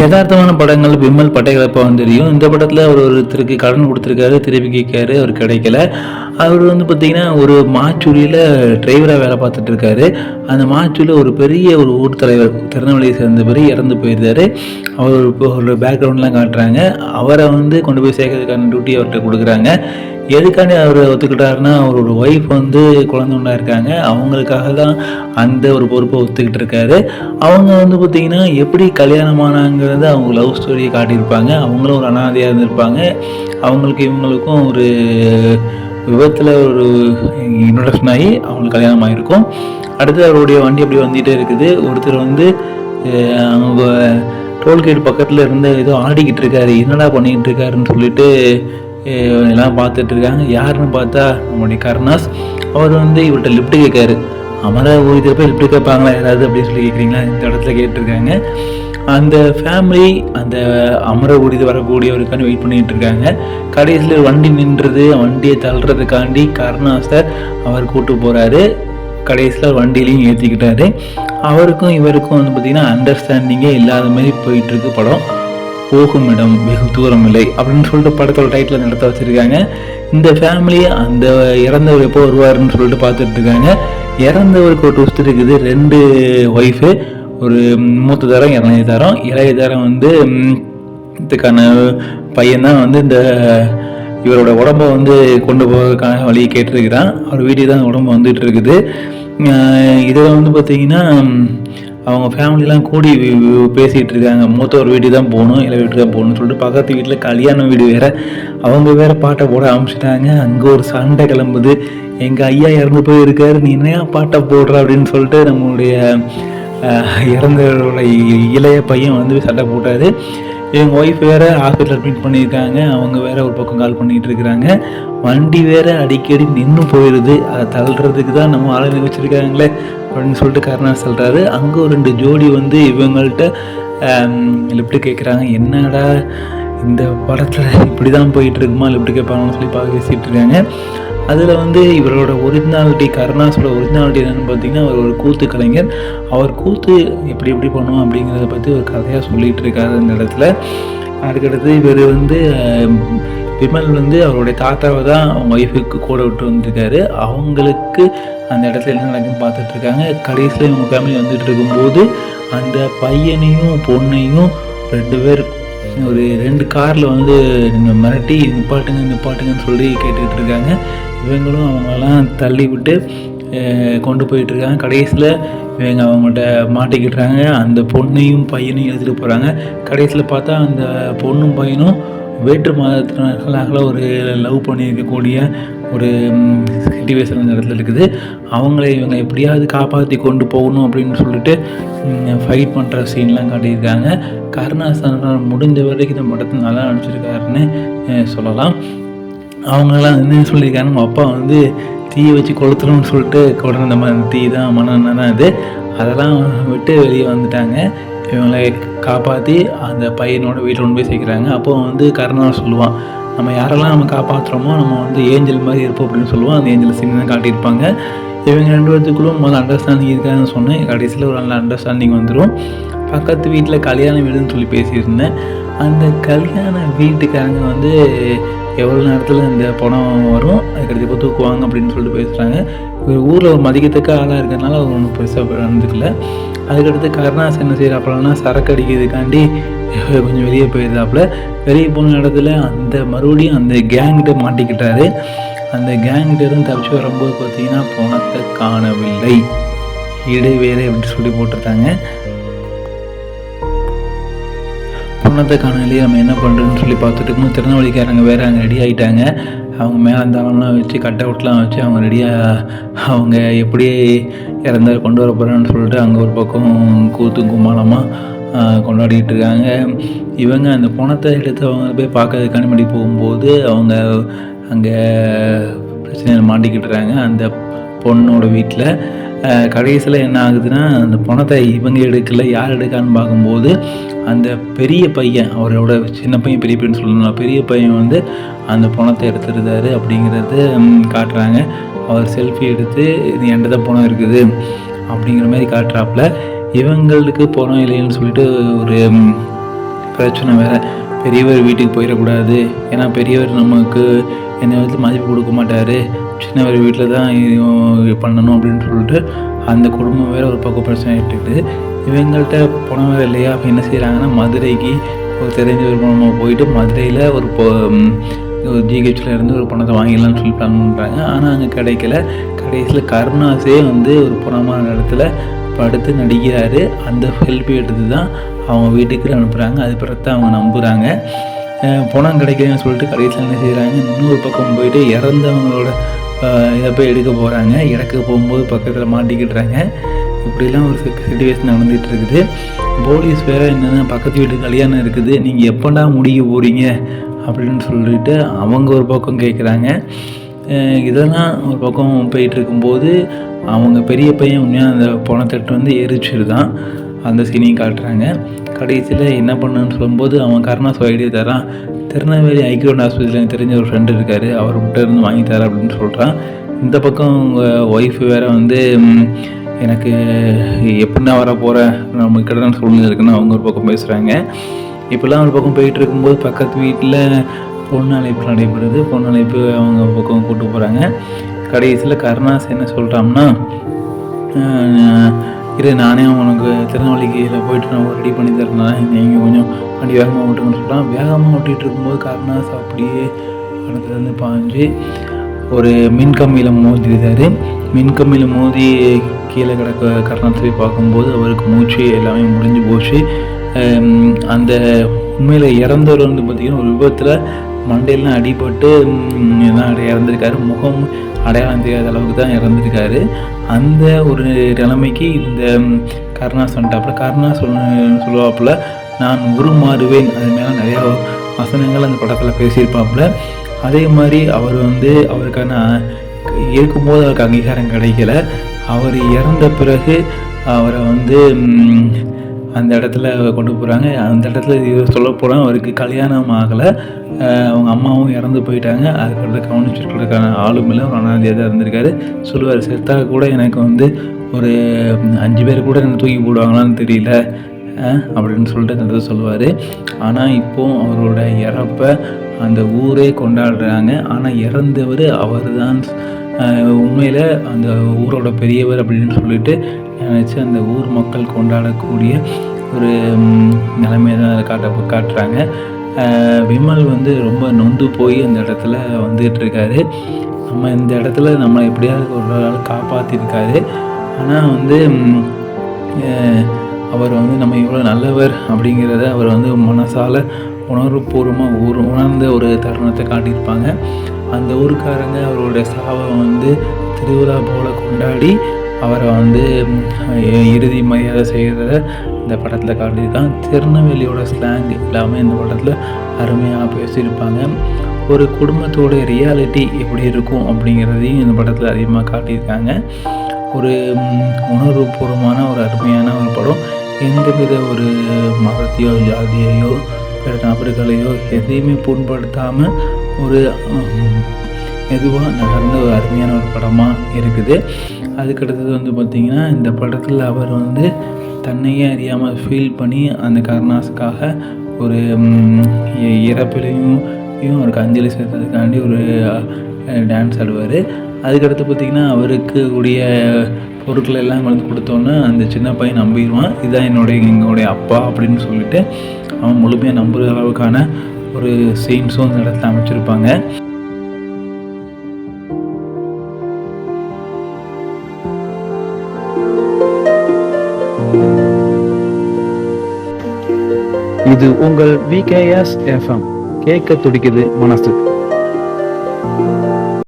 யதார்த்தமான படங்கள் விமல் பட்டைகளப்பா தெரியும். இந்த படத்தில் அவர் ஒருத்தருக்கு கடன் கொடுத்துருக்காரு, திருப்பி கேட்காரு, அவர் கிடைக்கல. அவர் பார்த்தீங்கன்னா ஒரு மாச்சூரியில் டிரைவராக வேலை பார்த்துட்டு இருக்காரு. அந்த மாச்சூரியில் ஒரு பெரிய ஒரு ஊர் தலைவர் திருநெல்வேலியை சேர்ந்தவர் இறந்து போயிருந்தாரு. அவர் ஒரு பேக்ரவுண்ட்லாம் காட்டுறாங்க. அவரை கொண்டு போய் சேர்க்கறதுக்கான டியூட்டி அவர்கிட்ட கொடுக்குறாங்க. எதுக்காண்டி அவர் ஒத்துக்கிட்டாருன்னா, அவரோட ஒய்ஃப் குழந்தை உண்டா இருக்காங்க. அவங்களுக்காக தான் அந்த ஒரு பொறுப்பை ஒத்துக்கிட்டு இருக்காரு. அவங்க பார்த்தீங்கன்னா எப்படி கல்யாணமானாங்கிறத அவங்க லவ் ஸ்டோரியை காட்டியிருப்பாங்க. அவங்களும் ஒரு அனாதையாக இருந்திருப்பாங்க. அவங்களுக்கு இவங்களுக்கும் ஒரு விபத்தில் ஒரு இன்ட்ரடக்ஷன் ஆகி அவங்களுக்கு கல்யாணம் ஆகிருக்கும். அடுத்து அவருடைய வண்டி அப்படி வந்துகிட்டே இருக்குது. ஒருத்தர் அவங்க டோல்கேட் பக்கத்தில் இருந்து ஏதோ ஆடிக்கிட்டு இருக்காரு. என்னடா பண்ணிக்கிட்டு இருக்காருன்னு சொல்லிட்டு எல்லாம் பார்த்துட்டு இருக்காங்க. யாருன்னு பார்த்தா நம்முடைய கருணாஸ். அவர் இவர்கிட்ட லிஃப்ட் கேட்காரு. அமர ஊழியர் போய் லிஃப்ட் கேட்பாங்களா யாராவது அப்படின்னு சொல்லி கேட்குறீங்களா, இந்த இடத்துல கேட்டுருக்காங்க. அந்த ஃபேமிலி அந்த அமர ஊழியர் வரக்கூடியவருக்காண்டி வெயிட் பண்ணிகிட்டு இருக்காங்க. கடைசியில் வண்டி நின்றுது. வண்டியை தள்ளுறதுக்காண்டி கருணாஸை அவர் கூப்பிட்டு போகிறாரு. கடைசியில் வண்டியிலையும் ஏற்றிக்கிட்டாரு. அவருக்கும் இவருக்கும் பார்த்திங்கன்னா அண்டர்ஸ்டாண்டிங்கே இல்லாத மாதிரி போயிட்டுருக்கு படம். போகும் இடம் வெகு தூரம் இல்லை அப்படின்னு சொல்லிட்டு படத்தோட டைட்டில் நடத்த வச்சுருக்காங்க. இந்த ஃபேமிலி அந்த இறந்தவர் எப்போ வருவாருன்னு சொல்லிட்டு பார்த்துட்டு இருக்காங்க. இறந்தவருக்கு ஒரு ட்விஸ்ட் இருக்குது. 2 ஒய்ஃபு, ஒரு மூத்த தரம் இளைய தரம். இளைய தரம் இதுக்கான பையன்தான் இந்த இவரோட உடம்பை கொண்டு போகிறதுக்கான வழியை கேட்டிருக்கிறான். அவர் வீட்டுக்கு தான் உடம்பு வந்துட்டு இருக்குது. இதில் பார்த்திங்கன்னா அவங்க ஃபேமிலிலாம் கூடி பேசிகிட்டு இருக்காங்க. மூத்தவர் வீட்டுக்கு தான் போகணும், இல்லை வீட்டுக்கு தான் போகணும்னு சொல்லிட்டு பக்கத்து வீட்டில் கல்யாண வீடு வேறு. அவங்க வேறு பாட்டை போட ஆரம்பிச்சிட்டாங்க. அங்கே ஒரு சண்டை கிளம்புது. எங்கள் ஐயா இறந்து போயிருக்காரு, நீ என்ன பாட்டை போடுற அப்படின்னு சொல்லிட்டு நம்மளுடைய இறந்தவரோட இளைய பையன் சண்டை போட்டார். எங்கள் ஒய்ஃப் வேறு ஹாஸ்பிட்டல் அட்மிட் பண்ணியிருக்காங்க. அவங்க வேறு ஒரு பக்கம் கால் பண்ணிகிட்டு இருக்கிறாங்க. வண்டி வேறு அடிக்கடி நின்று போயிடுது. அதை தள்ளுறதுக்கு தான் நம்ம ஆளுநர் வச்சுருக்காங்களே அப்படின்னு சொல்லிட்டு கருணாஸ் சொல்கிறாரு. அங்கே ஒரு 2 ஜோடி இவங்கள்ட்ட லிஃப்ட்டு கேட்குறாங்க. என்னடா இந்த படத்தில் இப்படி தான் போயிட்டுருக்குமா, லிஃப்ட்டு கேட்பாங்கன்னு சொல்லி பேசிகிட்டு இருக்காங்க. அதில் இவரோட ஒரிஜினாலிட்டி, கருணாஸோட ஒரிஜினாலிட்டி என்னென்னு பார்த்தீங்கன்னா, அவர் ஒரு கூத்து கலைஞர். அவர் கூத்து எப்படி எப்படி பண்ணுவோம் அப்படிங்கிறத பற்றி ஒரு கதையாக சொல்லிகிட்டு இருக்காரு அந்த இடத்துல. அதுக்கடுத்து இவர் விமல் அவருடைய தாத்தாவை தான் அவங்க ஒய்ஃபுக்கு கூட விட்டு வந்திருக்காரு. அவங்களுக்கு அந்த இடத்துல என்ன நடக்குன்னு பார்த்துட்ருக்காங்க. கடைசியில் இவங்க ஃபேமிலி வந்துட்டு இருக்கும்போது அந்த பையனையும் பொண்ணையும் 2 பேர் ஒரு 2 காரில் மிரட்டி நிப்பாட்டுங்கன்னு சொல்லி கேட்டுக்கிட்டு இருக்காங்க. இவங்களும் அவங்களெல்லாம் தள்ளி விட்டு கொண்டு போயிட்டுருக்காங்க. கடைசியில் இவங்க அவங்கள்ட்ட மாட்டிக்கிட்டுறாங்க. அந்த பொண்ணையும் பையனையும் எடுத்துகிட்டு போகிறாங்க. கடைசியில் பார்த்தா அந்த பொண்ணும் பையனும் வேற்று மதத்தினர்களாக ஒரு லவ் பண்ணியிருக்கக்கூடிய ஒரு சிச்சுவேஷன் அந்த இடத்துல இருக்குது. அவங்கள இவங்க எப்படியாவது காப்பாற்றி கொண்டு போகணும் அப்படின்னு சொல்லிட்டு ஃபைட் பண்ணுற சீன்லாம் காட்டியிருக்காங்க. கருணாஸ் முடிஞ்ச வரைக்கும் இந்த படத்தை நல்லா நடிச்சிருக்காருன்னு சொல்லலாம். அவங்களாம் என்ன சொல்லியிருக்காங்க, நம்ம அப்பா தீயை வச்சு கொளுத்துறோம்னு சொல்லிட்டு உடனே இந்த மாதிரி தீ தான் மண்ணெண்ணெய் தான் இது, அதெல்லாம் விட்டு வெளியே வந்துட்டாங்க. இவங்களை காப்பாற்றி அந்த பையனோட வீட்டில் கொண்டு போய் சேர்க்குறாங்க. அப்போ கருணாஸ் சொல்லுவான், நம்ம யாரெல்லாம் நம்ம காப்பாற்றுறோமோ நம்ம ஏஞ்சல் மாதிரி இருப்போம் அப்படின்னு சொல்லுவோம். அந்த ஏஞ்சல் சீன் தான் காட்டியிருப்பாங்க. இவங்க 2 பேர்த்துக்குள்ளும் முதல்ல அண்டர்ஸ்டாண்டிங் இருக்காதுன்னு சொன்னேன். கடைசியில் ஒரு நல்ல அண்டர்ஸ்டாண்டிங் வந்துடும். பக்கத்து வீட்டில் கல்யாண வீடுன்னு சொல்லி பேசியிருந்தேன். அந்த கல்யாண வீட்டுக்காரங்க எவ்வளோ நேரத்தில் இந்த பணம் வரும், அதுக்கடுத்து இப்போ தூக்குவாங்க அப்படின்னு சொல்லிட்டு பேசுகிறாங்க. ஒரு ஊரில் ஒரு மதிக்கத்தக்க ஆளாக இருக்கிறதுனால அவர் ஒன்றும் பெருசாக நடந்துக்கல. அதுக்கடுத்து கருணாஸ் என்ன செய்கிறாப்புலன்னா, சரக்கு அடிக்கிறதுக்காண்டி கொஞ்சம் வெளியே போயிருந்தாப்புல. வெளியே போன இடத்துல மறுபடியும் அந்த கேங்கிட்ட மாட்டிக்கிட்டாரு. அந்த கேங்கிட்ட தப்பிச்சு வரும்போது பார்த்தீங்கன்னா பணத்தை காணவில்லை, இடைவேளை அப்படின்னு சொல்லி போட்டிருக்காங்க. பணத்தை காணலையே நம்ம என்ன பண்ணுறதுன்னு சொல்லி பார்த்துட்டு இருக்கும்போது திருநெல்வேலிக்காரங்க வேறு அங்கே ரெடி ஆகிட்டாங்க. அவங்க மேலே அந்தாளம்லாம் வச்சு கட் அவுட்லாம் வச்சு அவங்க ரெடியாக அவங்க எப்படி இறந்தார் கொண்டு வர போகிறான்னு சொல்லிட்டு அங்கே ஒரு பக்கம் கூத்து கும்மாளமாக கொண்டாடிட்டு இருக்காங்க. இவங்க அந்த பணத்தை எடுத்து அவங்க போய் பார்க்கறதுக்கான முன்னாடி போகும்போது அவங்க அங்கே பிரச்சனையில் மாட்டிக்கிட்டுறாங்க அந்த பொண்ணோட வீட்டில். கடைசியில் என்ன ஆகுதுன்னா, அந்த பணத்தை இவங்க எடுக்கல, யார் எடுக்கான்னு பார்க்கும்போது அந்த பெரிய பையன், அவரோட சின்ன பையன் பெரிய பையன் சொல்லணும், பெரிய பையன் அந்த பணத்தை எடுத்துருந்தாரு அப்படிங்கிறது காட்டுறாங்க. அவர் செல்ஃபி எடுத்து இது என்கிட்ட தான் பணம் இருக்குது அப்படிங்கிற மாதிரி காட்டுறாப்புல. இவங்களுக்கு பணம் இல்லைன்னு சொல்லிட்டு ஒரு பிரச்சனை வேறு. பெரியவர் வீட்டுக்கு போயிடக்கூடாது, ஏன்னா பெரியவர் நமக்கு என்னை வந்து மதிப்பு கொடுக்க மாட்டார், சின்னவர் வீட்டில் தான் பண்ணணும் அப்படின்னு சொல்லிட்டு அந்த குடும்பம் வேறு ஒரு பக்கம் பிரச்சனை ஆகிட்டுருக்குது. இவங்கள்ட்ட பணம் வேறு இல்லையா? அப்போ என்ன செய்கிறாங்கன்னா, மதுரைக்கு ஒரு தெரிஞ்ச ஒரு மூலமாக போயிட்டு மதுரையில் ஒரு ஜிஹெச்சில் இருந்து ஒரு பணத்தை வாங்கிடலாம்னு சொல்லி பிளான் பண்ணுறாங்க. ஆனால் அங்கே கிடைக்கல. கடைசியில் கருணாஸே வந்து ஒரு புறமான இடத்துல படுத்து நடிக்கிறாரு. அந்த ஹெல்ப் எடுத்து தான் அவங்க வீட்டுக்கு அனுப்புகிறாங்க. அது பிறகு தான் அவங்க நம்புகிறாங்க. பணம் கிடைக்கலன்னு சொல்லிட்டு கடைசியில் என்ன செய்கிறாங்க, இன்னொரு பக்கம் போயிட்டு இறந்தவங்களோட இதை போய் எடுக்க போகிறாங்க. இறக்க போகும்போது பக்கத்தில் மாட்டிக்கிட்டுறாங்க. இப்படிலாம் ஒரு சிச்சுவேஷன் நடந்துகிட்டு இருக்குது. போலீஸ் வேறு என்னென்னா, பக்கத்து வீட்டு கல்யாணம் இருக்குது, நீங்கள் எப்போடா முடிக்க போகிறீங்க அப்படின்னு சொல்லிட்டு அவங்க ஒரு பக்கம் கேட்குறாங்க. இதெல்லாம் ஒரு பக்கம் போயிட்டுருக்கும்போது அவங்க பெரிய பையன் உண்மையாக அந்த பணத்தட்டு வந்து எரிச்சிருதான். அந்த சீனையும் காட்டுறாங்க. கடைசியில் என்ன பண்ணுன்னு சொல்லும்போது அவன் கருணாஸ் ஐடியா தரான். திருநெல்வேலி ஐக்கியோட ஹாஸ்பிட்டலில் தெரிஞ்ச ஒரு ஃப்ரெண்டு இருக்கார், அவர்கிட்ட இருந்து வாங்கி தரேன் அப்படின்னு சொல்கிறான். இந்த பக்கம் உங்கள் ஒய்ஃப் வேறு வந்து எனக்கு எப்படின்னா வர போகிறேன், நம்ம கிட்ட சூழ்நிலை இருக்குன்னு அவங்க ஒரு பக்கம் பேசுகிறாங்க. இப்போல்லாம் ஒரு பக்கம் போயிட்டு இருக்கும்போது பக்கத்து வீட்டில் பொண்ணு அழைப்பு நடைபெறுது. பொண்ணு அழைப்பு அவங்க பக்கம் கூப்பிட்டு போகிறாங்க. கடைசியில் கருணாஸ் என்ன சொல்கிறான்னா, இரு நானே உனக்கு திருநெல்வேலிக்கு போயிட்டு நான் ரெடி பண்ணி தரேன்னா நீங்கள் கொஞ்சம் வண்டி வேகமாக ஓட்டுங்கன்னு சொல்கிறான். வேகமாக ஓட்டிகிட்டு இருக்கும்போது கருணாஸ் அப்படியே பணத்துலேருந்து பாஞ்சு ஒரு மின்கம்பியில் மோதிடுறாரு. மின்கம்பியில் மோதி கீழே கிடக்க கருணாஸை பார்க்கும்போது அவருக்கு மூச்சு எல்லாமே முடிஞ்சு போச்சு. அந்த உண்மையில் இறந்தவர் வந்து பார்த்திங்கன்னா ஒரு விபத்தில் மண்டையெல்லாம் அடிபட்டு தான் இறந்துருக்காரு. முகம் அடையாளம் தெரியாத அளவுக்கு தான் இறந்துருக்காரு. அந்த ஒரு நிலைமைக்கு இந்த கருணாஸ் வந்துட்டாப்புல. கருணாஸ் சொல்லுவாப்புல, நான் உருமாறுவேன். அது மேலே நிறையா வசனங்கள் அந்த படத்தில் பேசியிருப்பாப்புல. அதே மாதிரி அவர் வந்து அவருக்கான இருக்கும்போது அவருக்கு அங்கீகாரம் கிடைக்கல. அவர் இறந்த பிறகு அவரை வந்து அந்த இடத்துல கொண்டு போகிறாங்க. அந்த இடத்துல சொல்ல போனால் அவருக்கு கல்யாணம் ஆகலை, அவங்க அம்மாவும் இறந்து போயிட்டாங்க. அதுக்கடுத்து கவனிச்சுக்கிறதுக்கான ஆளும் இல்லை, ஒரு அனாதையாக தான் இருந்திருக்காரு. சொல்லுவார், செத்தாக கூட எனக்கு வந்து ஒரு 5 பேர் கூட எனக்கு தூக்கி போடுவாங்களான்னு தெரியல அப்படின்னு சொல்லிட்டு அந்த இடத்துல சொல்லுவார். ஆனால் இப்போது அவரோட இறப்பை அந்த ஊரே கொண்டாடுறாங்க. ஆனால் இறந்தவர் அவர் தான் உண்மையில் அந்த ஊரோட பெரியவர் அப்படின்னு சொல்லிட்டு நினச்சி அந்த ஊர் மக்கள் கொண்டாடக்கூடிய ஒரு நிலைமையை தான் காட்டுறாங்க. விமல் வந்து ரொம்ப நொந்து போய் அந்த இடத்துல வந்துட்டுருக்காரு. நம்ம இந்த இடத்துல நம்ம எப்படியாவது ஒரு நாள் காப்பாற்றிருக்காரு. ஆனால் வந்து அவர் வந்து நம்ம இவ்வளோ நல்லவர் அப்படிங்கிறத அவர் வந்து மனசால் உணர்வுபூர்வமாக உணர்ந்த ஒரு தருணத்தை காட்டியிருப்பாங்க. அந்த ஊருக்காரங்க அவருடைய சாவை வந்து திருவிழா போல் கொண்டாடி அவரை வந்து இறுதி மரியாதை செய்கிறத இந்த படத்தில் காட்டியிருக்காங்க. திருநெல்வேலியோட ஸ்லாங் எல்லாமே இந்த படத்தில் அருமையாக பேசியிருப்பாங்க. ஒரு குடும்பத்தோட ரியாலிட்டி எப்படி இருக்கும் அப்படிங்கிறதையும் இந்த படத்தில் அதிகமாக காட்டியிருக்காங்க. ஒரு உணர்வுபூர்வமான ஒரு அருமையான ஒரு படம். எந்தவித ஒரு மதத்தையோ ஜாதியையோ பிற நபர்களையோ எதையுமே புண்படுத்தாமல் ஒரு மெதுவாக நடந்த ஒரு அருமையான ஒரு படமாக இருக்குது. அதுக்கடுத்தது வந்து பார்த்திங்கன்னா, இந்த படத்தில் அவர் வந்து தன்னையே அறியாமல் ஃபீல் பண்ணி அந்த கருணாஸுக்காக ஒரு இறப்பிலையும் அவருக்கு அஞ்சலி செலுத்துறதுக்காண்டி ஒரு டான்ஸ் ஆடுவார். அதுக்கடுத்து பார்த்திங்கன்னா, அவருக்கு உடைய பொருட்கள் எல்லாம் வந்து கொடுத்தோன்னே அந்த சின்ன பையன் நம்பிடுவான், இதுதான் எங்களுடைய அப்பா அப்படின்னு சொல்லிட்டு அவன் முழுமையாக நம்புகிற அளவுக்கான ஒரு சீன்ஸும் அந்த இடத்துல அமைச்சிருப்பாங்க. இது உங்கள் VKS FM. கேட்க துடிக்குது மனசு.